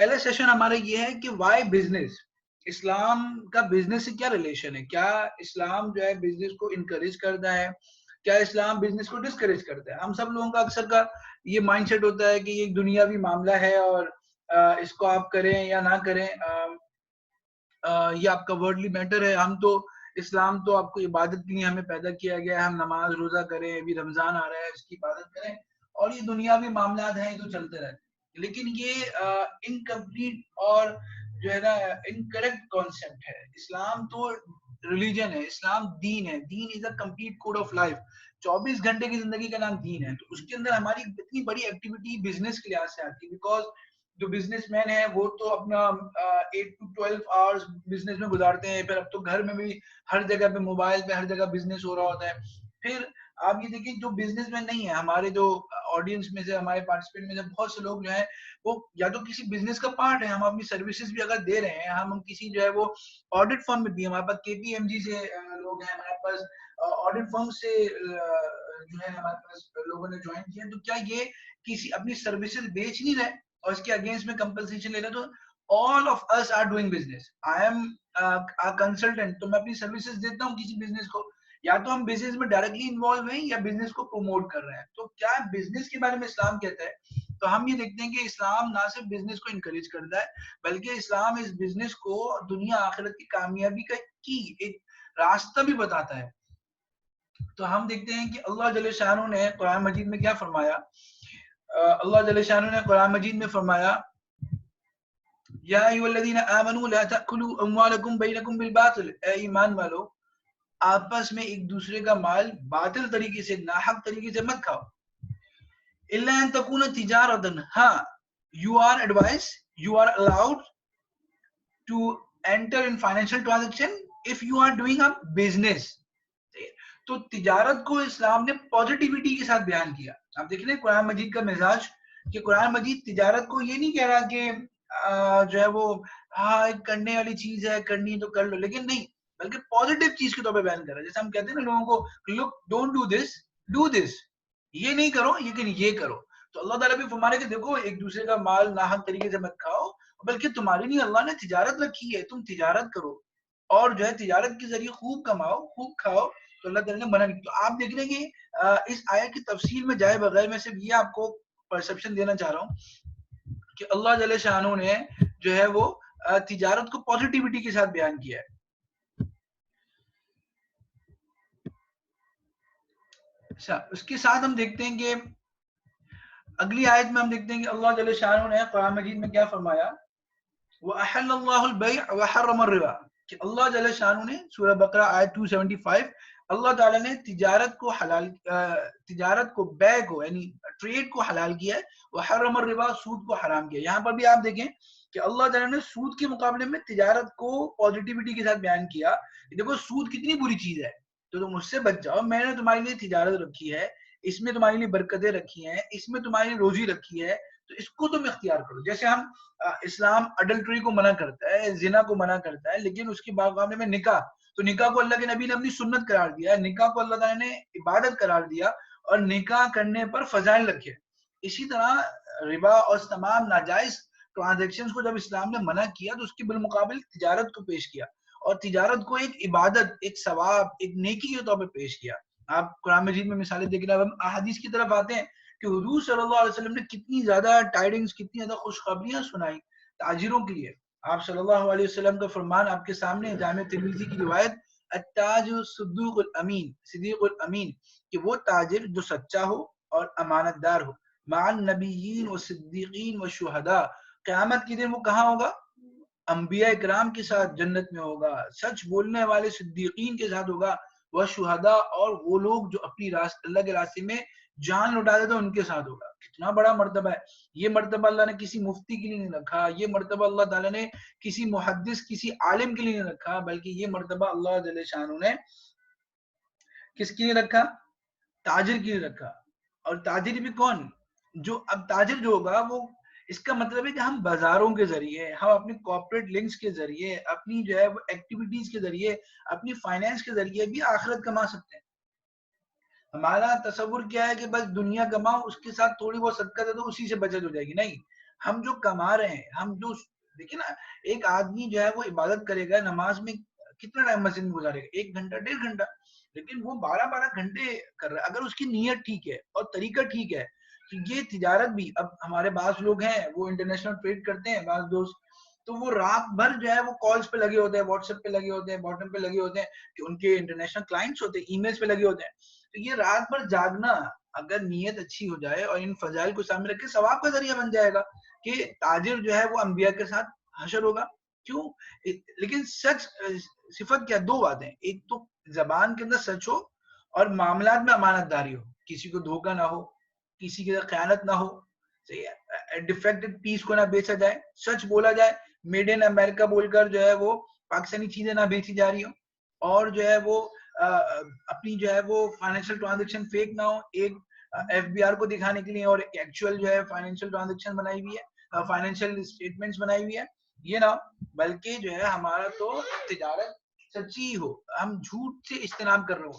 پہلا سیشن ہمارا یہ ہے کہ وائی بزنس، اسلام کا بزنس سے کیا ریلیشن ہے، کیا اسلام جو ہے بزنس کو انکریج کرتا ہے، کیا اسلام بزنس کو ڈسکریج کرتا ہے. ہم سب لوگوں کا اکثر کا یہ مائنڈ سیٹ ہوتا ہے کہ یہ ایک دنیاوی معاملہ ہے اور اس کو آپ کریں یا نہ کریں، یہ آپ کا ورڈلی میٹر ہے. ہم تو اسلام تو آپ کو عبادت کے لیے ہمیں پیدا کیا گیا ہے، ہم نماز روزہ کریں، ابھی رمضان آ رہا ہے اس کی عبادت کریں، اور یہ دنیاوی معاملات ہیں تو چلتے رہتے ہیں. لیکن یہ انکمپلیٹ اور جو ہے نا انکریکٹ کانسیپٹ ہے. اسلام تو ریلیجن ہے، اسلام دین ہے. Deen is a complete code of life. 24 گھنٹے کی زندگی کا نام دین ہے. تو اس کے اندر ہماری اتنی بڑی ایکٹیویٹی بزنس کے لحاظ سے آتی ہے، بیکاز جو بزنس مین ہے وہ تو اپنا 8 to 12 آورس بزنس میں گزارتے ہیں. پھر اب تو گھر میں بھی ہر جگہ پہ موبائل پہ ہر جگہ بزنس ہو رہا ہوتا ہے. پھر آپ یہ دیکھیں جو بزنس مین نہیں ہے، ہمارے جو آڈینس میں سے ہمارے پارٹیسپینٹ میں سے بہت سے لوگ جو ہیں وہ یا تو کسی بزنس کا پارٹ ہے. ہم اپنی سروسز بھی اگر دے رہے ہیں، ہم کسی جو ہے وہ آڈٹ فرم میں بھی، ہمارے پاس کے پی ایم جی سے لوگ ہیں، ہمارے پاس آڈٹ فرم سے جو ہے ہمارے پاس لوگوں نے جوائن کیا. تو کیا یہ کسی اپنی سروسز بیچ نہیں رہے اور اس کے اگینسٹ میں کمپنسیشن لے رہے؟ تو all of us are doing business. I am a consultant. تو میں اپنی سروسز دیتا ہوں کسی بزنس کو. یا تو ہم بزنس میں ڈائریکٹلی انوالو ہیں یا بزنس کو پروموٹ کر رہے ہیں. تو کیا بزنس کے بارے میں اسلام کہتا ہے؟ تو ہم یہ دیکھتے ہیں کہ اسلام نہ صرف بزنس کو انکریج کرتا ہے بلکہ اسلام اس بزنس کو دنیا آخرت کی کامیابی کی ایک راستہ بھی بتاتا ہے. تو ہم دیکھتے ہیں کہ اللہ جل شانہ نے قرآن مجید میں کیا فرمایا. اللہ جل شانہ نے قرآن مجید میں فرمایا یا ایھا الذین آمنوا لا تأکلوا اموالکم بینکم بالباطل، اے ایمان والو آپس میں ایک دوسرے کا مال باطل طریقے سے، ناحق طریقے سے مت کھاؤ. الا ان تکون تجارتا، ہاں you are advised, you are allowed to enter in financial transaction if you are doing a business. تو تجارت کو اسلام نے پازیٹیوٹی کے ساتھ بیان کیا. آپ دیکھ لیں قرآن مجید کا مزاج کہ قرآن مجید تجارت کو یہ نہیں کہہ رہا کہ جو ہے وہ ہاں ایک کرنے والی چیز ہے، کرنی تو کر لو، لیکن نہیں، بلکہ پازیٹیو چیز کے طور پہ بیان کر رہا ہے. جیسے ہم کہتے ہیں نا لوگوں کو look don't do this, do this, یہ نہیں کرو لیکن یہ کرو. تو اللہ تعالیٰ بھی فرما رہے کہ دیکھو ایک دوسرے کا مال ناحق طریقے سے مت کھاؤ، بلکہ تمہاری نہیں اللہ نے تجارت رکھی ہے، تم تجارت کرو اور جو ہے تجارت کے ذریعے خوب کماؤ خوب کھاؤ. تو اللہ تعالیٰ نے منع نہیں. تو آپ دیکھ رہے ہیں کہ اس آیت کی تفصیل میں جائے بغیر میں صرف یہ آپ کو پرسپشن دینا چاہ رہا ہوں کہ اللہ جل شانہ نے جو ہے وہ تجارت کو پازیٹیوٹی کے ساتھ بیان کیا ہے. اچھا، اس کے ساتھ ہم دیکھتے ہیں کہ اگلی آیت میں ہم دیکھتے ہیں کہ اللہ جل شانہ نے قرآن مجید میں کیا فرمایا. وَأَحَلَّ اللَّهُ الْبَيْعَ وَحَرَّمَ الرِّبَا، کہ اللہ جل شانہ نے سورہ بقرہ آیت 275 اللہ تعالیٰ نے تجارت کو حلال، تجارت کو، بے کو یعنی ٹریڈ کو حلال کیا ہے، وحرم الربا، سود کو حرام کیا. یہاں پر بھی آپ دیکھیں کہ اللہ تعالیٰ نے سود کے مقابلے میں تجارت کو پازیٹیوٹی کے ساتھ بیان کیا. دیکھو سود کتنی بری چیز ہے، تو تم اس سے بچ جاؤ. میں نے تمہارے لیے تجارت رکھی ہے، اس میں تمہارے لیے برکتیں رکھی ہیں، اس میں تمہاری لیے روزی رکھی ہے، تو اس کو تم اختیار کرو. جیسے ہم اسلام اڈلٹری کو منع کرتا ہے، زنا کو منع کرتا ہے، لیکن اس کے مقابلے میں نکاح، تو نکاح کو اللہ کے نبی نے اپنی سنت قرار دیا، نکاح کو اللہ تعالیٰ نے عبادت قرار دیا اور نکاح کرنے پر فضائل رکھے. اسی طرح ربا اور تمام ناجائز ٹرانزیکشنز کو جب اسلام نے منع کیا تو اس کے بالمقابل تجارت کو پیش کیا اور تجارت کو ایک عبادت، ایک ثواب، ایک نیکی کے طور پہ پیش کیا. آپ قرآن مجید میں مثالیں دیکھ رہے ہیں. ہم احادیث کی طرف آتے ہیں کہ حضور صلی اللہ علیہ وسلم نے کتنی زیادہ ٹائڈنگز، کتنی زیادہ خوشخبریاں سنائی تاجروں کے لیے. آپ صلی اللہ علیہ وسلم کا فرمان آپ کے سامنے، جامع ترمذی کی روایت، التاجر صدوق الامین، صدیق الامین، کہ وہ تاجر جو سچا ہو اور امانت دار ہو، مع النبیین و صدیقین و شہداء، قیامت کے دن وہ کہاں ہوگا؟ انبیاء اکرام کے ساتھ جنت میں ہوگا، سچ بولنے والے صدیقین کے ساتھ ہوگا، وہ شہداء، اور وہ لوگ جو اپنی اللہ کے راستے میں جان لٹا دیتے ان کے ساتھ ہوگا. کتنا بڑا مرتبہ ہے. یہ مرتبہ اللہ نے کسی مفتی کے لیے نہیں رکھا، یہ مرتبہ اللہ تعالیٰ نے کسی محدث، کسی عالم کے لیے نہیں رکھا، بلکہ یہ مرتبہ اللہ جل شانہ نے کس کے لیے رکھا؟ تاجر کے لیے رکھا. اور تاجر بھی کون؟ جو اب تاجر جو ہوگا وہ، اس کا مطلب ہے کہ ہم بازاروں کے ذریعے، ہم اپنی کارپوریٹ لنکس کے ذریعے، اپنی جو ہے وہ ایکٹیویٹیز کے ذریعے، اپنی فائنینس کے ذریعے بھی آخرت کما سکتے ہیں. ہمارا تصور کیا ہے کہ بس دنیا کماؤ، اس کے ساتھ تھوڑی بہت صدقہ دے دو، اسی سے بچت ہو جائے گی. نہیں، ہم جو کما رہے ہیں، ہم جو دیکھیں نا، ایک آدمی جو ہے وہ عبادت کرے گا نماز میں کتنا ٹائم مسجد میں گزارے گا، 1 گھنٹہ 1.5 گھنٹہ، لیکن وہ 12 گھنٹے کر رہا ہے. اگر اس کی نیت ٹھیک ہے اور طریقہ ٹھیک ہے کہ یہ تجارت بھی، اب ہمارے بعض لوگ ہیں وہ انٹرنیشنل ٹریڈ کرتے ہیں، بعض دوست تو وہ رات بھر جو ہے وہ کالز پہ لگے ہوتے ہیں، واٹس ایپ پہ لگے ہوتے ہیں، باٹم پہ لگے ہوتے ہیں کہ ان کے انٹرنیشنل کلائنٹس ہوتے ہیں، ای میلز پہ لگے ہوتے ہیں. تو یہ رات بھر جاگنا اگر نیت اچھی ہو جائے اور ان فضائل کو سامنے رکھ کے ثواب کا ذریعہ بن جائے گا کہ تاجر جو ہے وہ انبیاء کے ساتھ حشر ہوگا. کیوں؟ لیکن سچ صفت کیا؟ 2 باتیں، ایک تو زبان کے اندر سچ ہو اور معاملات میں امانت داری ہو، کسی کو دھوکہ نہ ہو، کسی کے ساتھ خیانت نہ ہو، صحیح ہے، ڈیفیکٹڈ پیس کو نہ بیچا جائے، سچ بولا جائے، میڈ ان امریکہ بول کر جو ہے وہ پاکستانی چیزیں نہ بیچی جا رہی ہوں، اور جو ہے وہ اپنی جو ہے وہ فائنینشیل ٹرانزیکشن فیک نہ ہو، ایک ایف بی آر کو دکھانے کے لیے اور ایکچوئل جو ہے فائنینشیل ٹرانزیکشن بنائی ہوئی ہے، فائنینشیل اسٹیٹمنٹس بنائی ہوئی ہے، یہ نہ ہو، بلکہ جو ہے ہمارا تو تجارت سچی ہو، ہم جھوٹ سے اجتناب کر رہے ہو،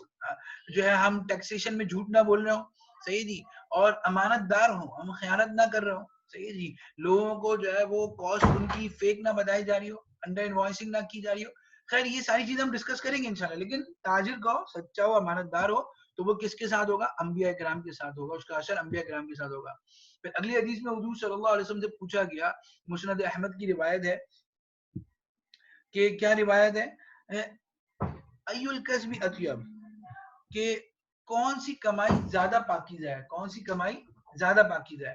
جو ہے ہم ٹیکسیشن میں جھوٹ نہ بول رہے ہوں، صحیح جی، اور امانت دار ہوں، ہم خیانت نہ کر رہے ہوں، صحیح جی، لوگوں کو جو ہے وہ کاسٹ ان کی فیک نہ بتائی جا رہی ہو، انڈر انوائسنگ نہ کی جا رہی ہو. خیر یہ ساری چیزیں ہم ڈسکس کریں گے انشاءاللہ، لیکن تاجر کا ہو، سچا ہو، امانت دار ہو، تو وہ کس کے ساتھ ہوگا؟ انبیاء کرام کے ساتھ ہوگا، اس کا اثر انبیاء کرام کے ساتھ ہوگا. پھر اگلی حدیث میں حضور صلی اللہ علیہ وسلم سے پوچھا گیا، مسند احمد کی روایت ہے کہ کیا روایت ہے؟ ای الکسب اطیب، کہ کون سی کمائی زیادہ پاکیزہ ہے، کون سی کمائی زیادہ پاکیزہ ہے.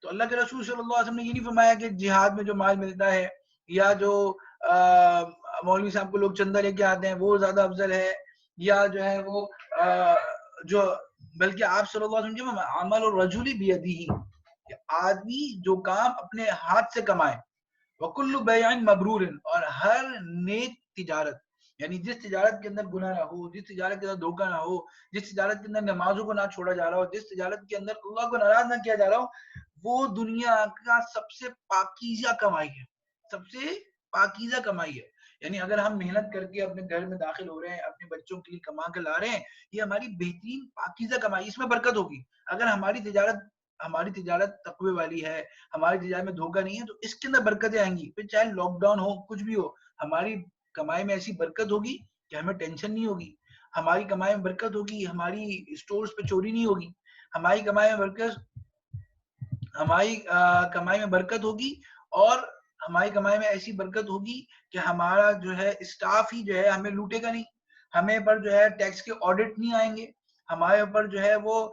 تو اللہ کے رسول صلی اللہ علیہ وسلم نے یہ نہیں فرمایا کہ جہاد میں جو مال ملتا ہے یا جو مولوی صاحب کو لوگ چندہ لے کے آتے ہیں وہ زیادہ افضل ہے، یا جو ہے وہ جو، بلکہ آپ صلی اللہ علیہ وسلم جو عمل الرجل بیدہ، کہ آدمی جو کام اپنے ہاتھ سے کمائے، وکل بیع مبرور، اور ہر نیک تجارت، یعنی جس تجارت کے اندر گناہ نہ ہو، جس تجارت کے اندر دھوکہ نہ ہو، جس تجارت کے اندر نمازوں کو نہ چھوڑا جا رہا ہو، جس تجارت کے اندر اللہ کو ناراض نہ کیا جا رہا ہو، وہ دنیا کا سب سے پاکیزہ کمائی ہے، سب سے پاکیزہ کمائی ہے. یعنی اگر ہم محنت کر کے اپنے گھر میں داخل ہو رہے ہیں، اپنے بچوں کے لیے کما کے لا رہے ہیں، یہ ہماری بہترین پاکیزہ کمائی، اس میں برکت ہوگی. اگر ہماری تجارت تقوی والی ہے، ہماری تجارت میں دھوکہ نہیں ہے، تو اس کے اندر برکتیں آئیں گی. پھر چاہے لاک ڈاؤن ہو، کچھ بھی ہو، ہماری کمائی میں ایسی برکت ہوگی کہ ہمیں ٹینشن نہیں ہوگی، ہماری کمائی میں برکت ہوگی، ہماری اسٹورز پہ چوری نہیں ہوگی، ہماری کمائی میں برکت ہوگی، اور ہماری کمائی میں ایسی برکت ہوگی کہ ہمارا جو ہے اسٹاف ہی جو ہے ہمیں لوٹے گا نہیں، ہمیں پر جو ہے ٹیکس کے آڈٹ نہیں آئیں گے، ہمارے اوپر جو ہے وہ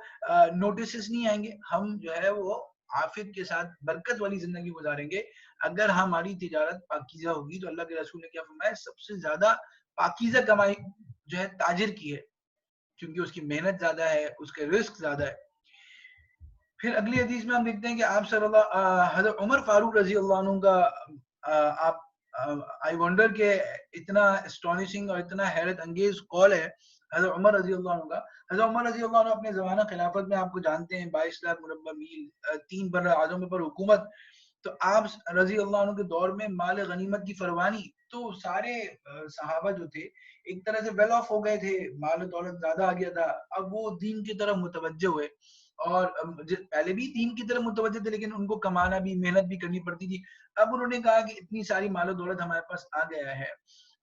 نوٹسز نہیں آئیں گے، ہم جو ہے وہ عافیت کے ساتھ برکت والی زندگی گزاریں گے اگر ہماری تجارت پاکیزہ ہوگی. تو اللہ کے رسول نے کیا فرمایا؟ سب سے زیادہ پاکیزہ کمائی جو ہے تاجر کی ہے، کیونکہ اس کی محنت زیادہ ہے، اس کے رزق زیادہ ہے. پھر اگلی حدیث میں ہم دیکھتے ہیں کہ آپ صلی اللہ حضرت عمر فاروق رضی اللہ عنہ کا آپ آئی ونڈر کہ اتنا اسٹونشنگ اور اتنا حیرت انگیز قول ہے حضرت عمر رضی اللہ عنہ کا. حضرت عمر رضی اللہ عنہ اپنے زمانہ خلافت میں آپ کو جانتے ہیں 22 لاکھ مربع میل، 3 بر اعظم پر حکومت. تو آپ رضی اللہ عنہ کے دور میں مال غنیمت کی فروانی، تو سارے صحابہ جو تھے ایک طرح سے ویل آف ہو گئے تھے، مال و دولت زیادہ آ گیا تھا، اب وہ دین کی طرف متوجہ ہوئے، اور پہلے بھی دین کی طرف متوجہ تھے لیکن ان کو کمانا بھی، محنت بھی کرنی پڑتی تھی. اب انہوں نے کہا کہ اتنی ساری مال و دولت ہمارے پاس آ گیا ہے،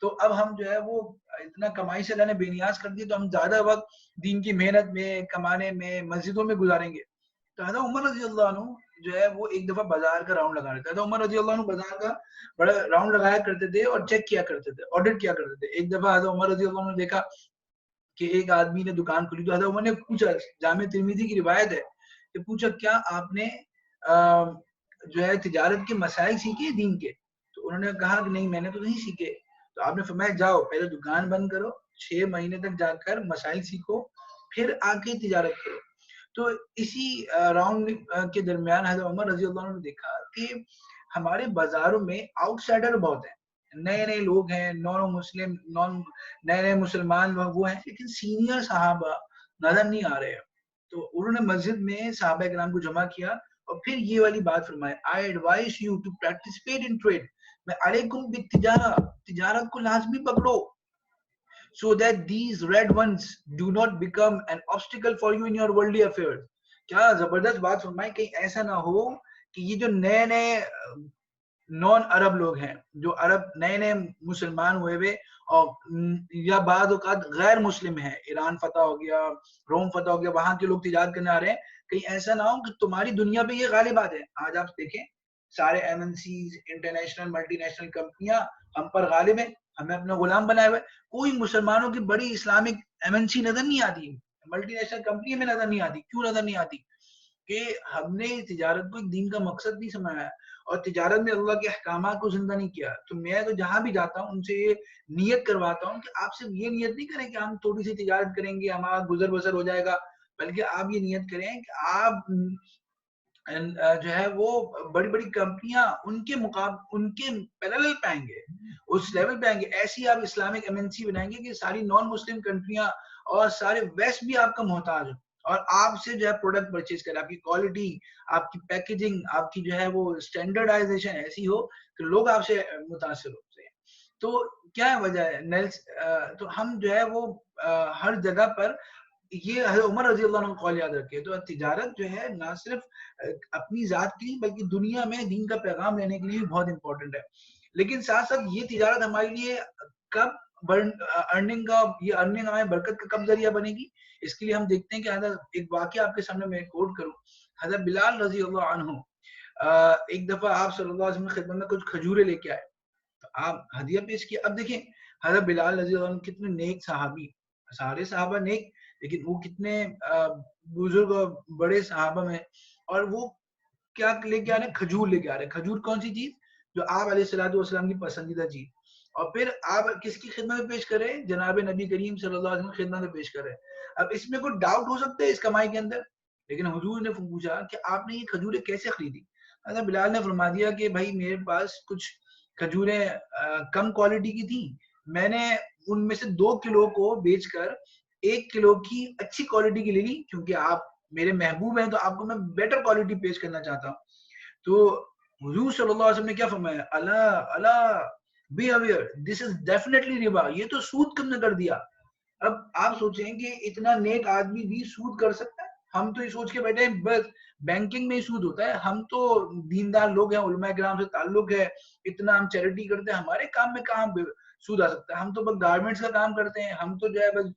تو اب ہم جو ہے وہ اتنا کمائی سے اللہ نے بے نیاز کر دیا، تو ہم زیادہ وقت دین کی محنت میں، کمانے میں، مسجدوں میں گزاریں گے. تو حضرت عمر رضی اللہ عنہ جو ہے وہ ایک دفعہ بازار کا راؤنڈ لگا رہے تھے. حضرت عمر رضی اللہ عنہ بازار کا بڑا راؤنڈ لگایا کرتے تھے اور چیک کیا کرتے تھے، آڈٹ کیا کرتے تھے. ایک دفعہ حضرت عمر رضی اللہ عنہ نے دیکھا کہ ایک آدمی نے دکان کھولی، تو حضرت عمر نے پوچھا، جامع ترمذی کی روایت ہے کہ پوچھا کیا آپ نے جو ہے تجارت کے مسائل سیکھے دین کے؟ تو انہوں نے کہا کہ نہیں میں نے تو نہیں سیکھے. تو آپ نے فرمایا جاؤ پہلے دکان بند کرو، 6 مہینے تک جا کر مسائل سیکھو، پھر آ کے تجارت کرو. تو اسی راؤنڈ کے درمیان حضرت عمر رضی اللہ عنہ نے دیکھا کہ ہمارے بازاروں میں آؤٹ سائڈر بہت ہیں، نئے نئے لوگ ہیں، نئے نئے مسلمان لوگ وہ ہیں، لیکن سینئر صحابہ نظر نہیں آ رہے ہیں. تو انہوں نے مسجد میں صحابہ کرام کو جمع کیا اور پھر یہ والی بات فرمائی، I advise you to participate in trade، میں علیکم بالتجارہ، تجارت کو لازمی پکڑو، so that these red ones do not become an obstacle for you in your worldly affairs. کیا زبردست بات فرمائی، کہیں ایسا نہ ہو کہ یہ جو نئے نئے نان عرب لوگ ہیں، جو عرب نئے نئے مسلمان ہوئے ہوئے اور یا بعض اوقات غیر مسلم ہیں، ایران فتح ہو گیا، روم فتح ہو گیا، وہاں کے لوگ تجارت کرنے آ رہے ہیں، کہیں ایسا نہ ہو کہ تمہاری دنیا پہ یہ غالب آ جائے. آج آپ دیکھیں سارے M N Cs, international multi national کمپنیاں ہم پر غالب ہیں، ہمیں اپنا غلام بنائے ہوئے. کوئی مسلمانوں کی بڑی اسلامک ایم این سی نظر نہیں آتی، ملٹی نیشنل کمپنی میں نظر نہیں آتی. کیوں نظر نہیں آتی؟ کہ ہم نے تجارت کو ایک دین کا مقصد نہیں سمجھا اور تجارت میں اللہ کے احکامات کو زندہ نہیں کیا. تو میں تو جہاں بھی جاتا ہوں ان سے یہ نیت کرواتا ہوں کہ آپ صرف یہ نیت نہیں کریں کہ ہم تھوڑی سی تجارت کریں گے ہمارا گزر بسر ہو جائے گا، بلکہ آپ یہ نیت کریں کہ آپ جو ہے وہ بڑی بڑی کمپنیاں ان کے پیرالل پہ آئیں گے، اس لیول پہ آئیں گے. ایسی آپ اسلامک ایم این سی بنائیں گے کہ ساری نان مسلم کنٹریاں اور سارے ویسٹ بھی آپ کا محتاج ہو اور آپ سے جو ہے پروڈکٹ پرچیز کرے. آپ کی کوالٹی، آپ کی پیکیجنگ، آپ کی جو ہے وہ اسٹینڈرڈائزیشن ایسی ہو کہ لوگ آپ سے متاثر ہو جائیں. تو کیا وجہ ہے تو ہم جو ہے وہ ہر جگہ پر یہ حضرت عمر رضی اللہ عنہ قول یاد رکھے. تو تجارت جو ہے نہ صرف اپنی ذات کے لیے بلکہ دنیا میں دین کا پیغام لینے کے لیے بھی بہت امپورٹنٹ ہے. لیکن ساتھ ساتھ یہ تجارت ہمارے لیے کب ارننگ کا، یہ ارننگ ہمارے برکت کا کب ذریعہ بنے گی؟ اس کے لیے ہم دیکھتے ہیں کہ حضرت ایک واقعہ آپ کے سامنے میں کوٹ کروں. حضرت بلال رضی اللہ عنہ ایک دفعہ آپ صلی اللہ علیہ وسلم کی خدمت میں کچھ کھجورے لے کے آئے، تو آپ ہدیہ پیش کیا. اب دیکھیں حضرت بلال رضی اللہ عنہ کتنے نیک صحابی، سارے صحابہ نیک، لیکن وہ کتنے بزرگ اور بڑے صحابہ میں، اور وہ کیا لے کے آ رہے ہیں؟ کھجور لے کے آ رہے ہیں. کھجور کون سی چیز؟ جو آپ علیہ الصلوۃ والسلام کی پسندیدہ چیز. اور پھر آپ کس کی خدمت میں پیش کر رہے ہیں؟ جناب نبی کریم صلی اللہ علیہ وسلم کی خدمت میں پیش کر رہے ہیں. اب اس میں کوئی ڈاؤٹ ہو سکتا ہے اس کمائی کے اندر؟ لیکن حضور نے پوچھا کہ آپ نے یہ کھجوریں کیسے خریدی؟ حضرت بلال نے فرما دیا کہ بھائی میرے پاس کچھ کھجوریں کم کوالٹی کی تھیں، میں نے ان میں سے 2 کلو کو بیچ کر 1 کلو کی اچھی کوالٹی کی لے لی، کیونکہ آپ میرے محبوب ہیں تو آپ کو میں بیٹر کوالٹی پیش کرنا چاہتا ہوں. تو حضور صلی اللہ علیہ وسلم نے کیا فرمایا؟ Allah Allah be aware, this is definitely riba, یہ تو سود کم نے کر دیا. اب آپ سوچیں کہ اتنا نیک آدمی بھی سود کر سکتا ہے؟ ہم تو یہ سوچ کے بیٹھے ہیں بس بینکنگ میں ہی سود ہوتا ہے. ہم تو دیندار لوگ ہیں، علماء کرام سے تعلق ہے، اتنا ہم چیریٹی کرتے ہیں، ہمارے کام میں کہاں سود آ سکتا ہے؟ ہم تو بس گارمنٹس کا کام کرتے ہیں، ہم تو جو ہے بس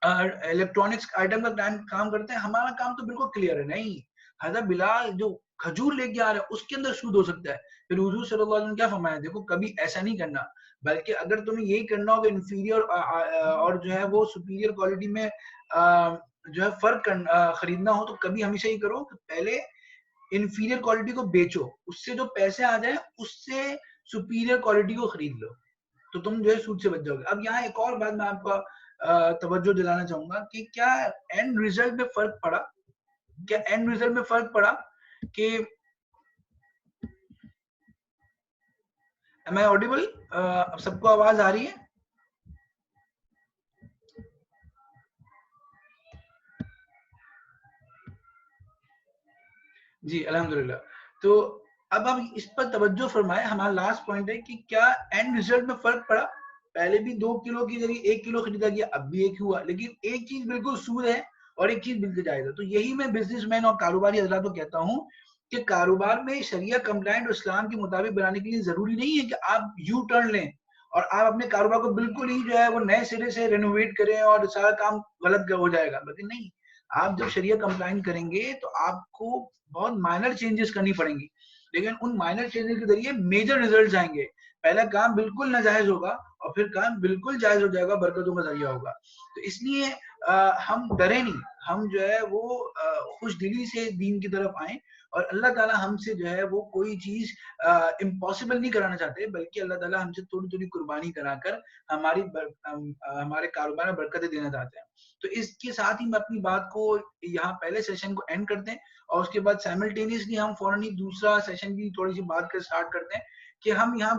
الیکٹرانکس آئٹم کا کام کرتے ہیں، ہمارا کام تو بالکل کلیئر ہے. نہیں، حضرت بلال جو کھجور لے کے آ رہے ہیں اس کے اندر سود ہو سکتا ہے. پھر حضور صلی اللہ علیہ وسلم کیا فرمایا؟ دیکھو کبھی ایسا نہیں کرنا، بلکہ اگر تمہیں یہی کرنا ہوگا انفیریئر اور جو ہے وہ سپیریئر کوالٹی میں جو ہے فرق خریدنا ہو، تو کبھی ہمیشہ یہ کرو کہ پہلے انفیریئر کوالٹی کو بیچو، اس سے جو پیسے آ جائیں اس سے سپیریئر کوالٹی کو خرید لو، تو تم جو ہے سود سے بچ جاؤ گے. اب یہاں ایک اور بات میں آپ کا توجہ دلانا چاہوں گا کہ کیا اینڈ ریزلٹ میں فرق پڑا، کیا اینڈ ریزلٹ میں فرق پڑا کہ am I audible؟ سب کو آواز آ رہی ہے؟ جی الحمدللہ. تو اب ہم اس پر توجہ فرمائیں. ہمارا لاسٹ پوائنٹ ہے کہ کیا اینڈ ریزلٹ میں فرق پڑا؟ پہلے بھی 2 کلو کی ذریعے 1 کلو خریدا گیا، اب بھی 1 ہوا، لیکن ایک چیز بالکل سود ہے اور ایک چیز بالکل جائز ہے. تو یہی میں بزنس مین اور کاروباری حضرات کو کہتا ہوں کہ کاروبار میں شریعہ کمپلائنٹ اور اسلام کے مطابق بنانے کے لیے ضروری نہیں ہے کہ آپ یو ٹرن لیں اور آپ اپنے کاروبار کو بالکل ہی جو ہے وہ نئے سرے سے رینوویٹ کریں اور سارا کام غلط ہو جائے گا. لیکن نہیں، آپ جب شریعہ کمپلائنٹ کریں گے تو آپ کو بہت مائنر چینجز کرنی پڑیں گی، لیکن ان مائنر چینجز کے ذریعے میجر ریزلٹس آئیں گے. پہلا کام بالکل ناجائز ہوگا اور پھر کام بالکل جائز ہو جائے گا، برکتوں کا ذریعہ ہوگا. تو اس لیے ہم ڈرے نہیں، ہم جو ہے وہ خوش دلی سے دین کی طرف آئیں، اور اللہ تعالیٰ ہم سے جو ہے وہ کوئی چیز امپاسبل نہیں کرانا چاہتے، بلکہ اللہ تعالیٰ ہم سے تھوڑی تھوڑی قربانی کرا کر ہمارے کاروبار میں برکتیں دینا چاہتے ہیں. تو اس کے ساتھ ہی میں اپنی بات کو یہاں پہلے سیشن کو اینڈ کرتے ہیں، اور اس کے بعد سائملٹینیسلی ہم فوراً ہی دوسرا سیشن کی تھوڑی سی بات کر سٹارٹ کرتے ہیں کہ ہم یہاں